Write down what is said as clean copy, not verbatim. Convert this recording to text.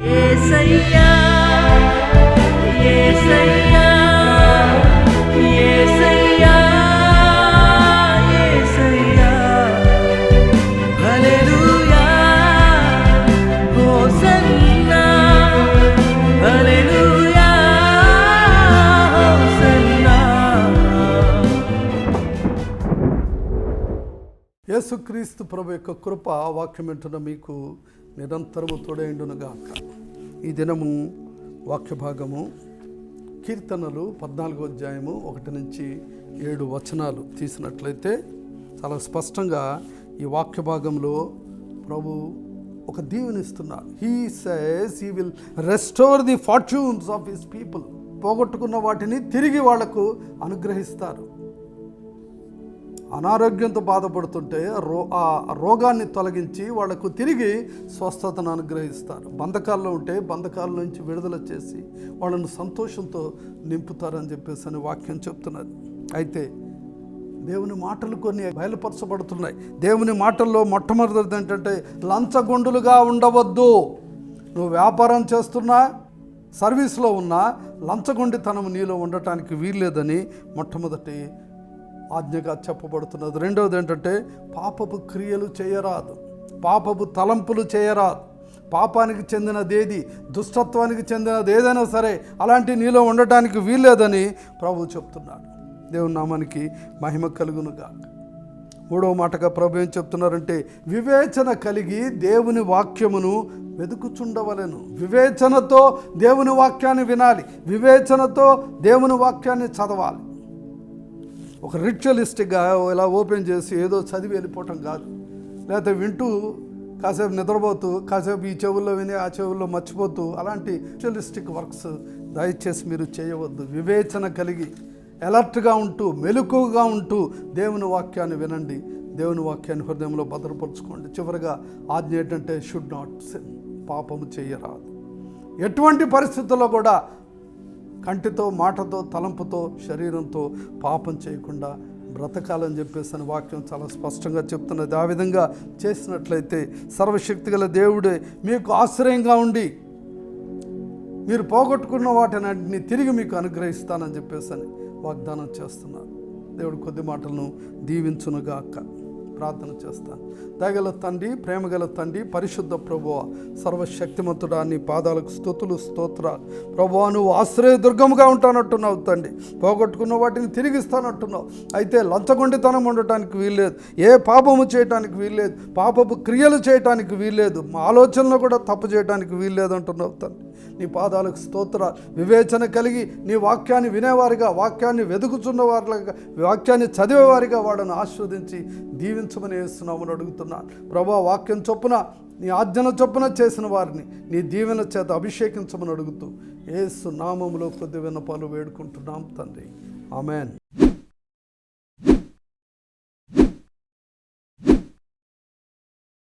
యేసయ్యా యేసయ్యా యేసయ్యా యేసయ్యా హల్లెలూయా hosanna హల్లెలూయా hosanna. యేసుక్రీస్తు ప్రభు యొక్క కృప వాక్యం వింటున్న మీకు నిరంతరము తోడైండునుగాక. ఈ దినము వాక్య భాగము కీర్తనలు 14వ అధ్యాయము 1 నుంచి 7 వచనాలు తీసినట్లయితే చాలా స్పష్టంగా ఈ వాక్య భాగంలో ప్రభు ఒక దీవెనిస్తున్నారు. He says he will restore the fortunes of his people. పోగొట్టుకున్న వాటిని తిరిగి వాళ్లకు అనుగ్రహిస్తారు. అనారోగ్యంతో బాధపడుతుంటే ఆ రోగాన్ని తొలగించి వాళ్లకు తిరిగి స్వస్థతను అనుగ్రహిస్తారు. బంధకాల్లో ఉంటే బంధకాల నుంచి విడుదల చేసి వాళ్ళను సంతోషంతో నింపుతారని చెప్పేసి అని వాక్యం చెప్తున్నది. అయితే దేవుని మాటలు కొన్ని బయలుపరచబడుతున్నాయి. దేవుని మాటల్లో మొట్టమొదటిది ఏంటంటే లంచగొండులుగా ఉండవద్దు. నువ్వు వ్యాపారం చేస్తున్నా, సర్వీస్లో ఉన్నా లంచగొండితనం నీలో ఉండటానికి వీల్లేదని మొట్టమొదటి ఆజ్ఞగా చెప్పబడుతున్నది. రెండవది ఏంటంటే పాపపు క్రియలు చేయరాదు, పాపపు తలంపులు చేయరాదు. పాపానికి చెందినదేది, దుష్టత్వానికి చెందినది ఏదైనా సరే అలాంటి నీలో ఉండటానికి వీల్లేదని ప్రభు చెప్తున్నాడు. దేవుని నామానికి మహిమ కలుగునుగా. మూడవ మాటగా ప్రభు ఏం చెప్తున్నారంటే వివేచన కలిగి దేవుని వాక్యమును వెతుకుచుండవలెను. వివేచనతో దేవుని వాక్యాన్ని వినాలి, వివేచనతో దేవుని వాక్యాన్ని చదవాలి. ఒక రిచువలిస్టిక్గా ఇలా ఓపెన్ చేసి ఏదో చదివి వెళ్ళిపోవటం కాదు, లేకపోతే వింటూ కాసేపు నిద్రపోతూ కాసేపు ఈ చెవుల్లో విని ఆ చెవుల్లో మర్చిపోతూ అలాంటి రిచువలిస్టిక్ వర్క్స్ దయచేసి మీరు చేయవద్దు. వివేచన కలిగి అలర్ట్గా ఉంటూ మెలకువగా ఉంటూ దేవుని వాక్యాన్ని వినండి, దేవుని వాక్యాన్ని హృదయంలో భద్రపరుచుకోండి. చివరిగా ఆజ్ఞ ఏంటంటే షుడ్ నాట్ సిన్, పాపము చేయరాదు. ఎటువంటి పరిస్థితుల్లో కూడా కంటితో, మాటతో, తలంపుతో, శరీరంతో పాపం చేయకుండా బ్రతకాలని చెప్పేసి అని వాక్యం చాలా స్పష్టంగా చెప్తున్నది. ఆ విధంగా చేసినట్లయితే సర్వశక్తిగల దేవుడే మీకు ఆశ్రయంగా ఉండి మీరు పోగొట్టుకున్న వాటిని తిరిగి మీకు అనుగ్రహిస్తానని చెప్పేసి అని వాగ్దానం చేస్తున్నారు. దేవుడు కొద్ది మాటలను దీవించునుగాక. ప్రార్థన చేస్తాను. దయగల తండ్రి, ప్రేమగల తండ్రి, పరిశుద్ధ ప్రభువా, సర్వశక్తిమంతుడా, నీ పాదాలకు స్తుతులు స్తోత్రాలు. ప్రభువా, నువ్వు ఆశ్రయదుర్గముగా ఉంటానంటున్నావు తండ్రి. పోగొట్టుకున్న వాటిని తిరిగిస్తానంటున్నావు. అయితే లంచగొండితనం ఉండటానికి వీల్లేదు, ఏ పాపము చేయటానికి వీల్లేదు, పాపపు క్రియలు చేయటానికి వీల్లేదు, మా ఆలోచనలు కూడా తప్పు చేయటానికి వీల్లేదు అంటున్నావు తండ్రి. నీ పాదాలకు స్తోత్రాలు. వివేచన కలిగి నీ వాక్యాన్ని వినేవారిగా, వాక్యాన్ని వెతుకుచున్న వారిగా, వాక్యాన్ని చదివేవారిగా వాడను ఆస్వాదించి దీవించమని యేసునామమున అడుగుతున్నాను. ప్రభువా, వాక్యం చొప్పున నీ ఆజ్ఞన చొప్పున చేసిన వారిని నీ దీవెన చేత అభిషేకించమని అడుగుతూ యేసు నామములో కొద్ది విన్నపాలు వేడుకుంటున్నాం తండ్రి. ఆమెన్.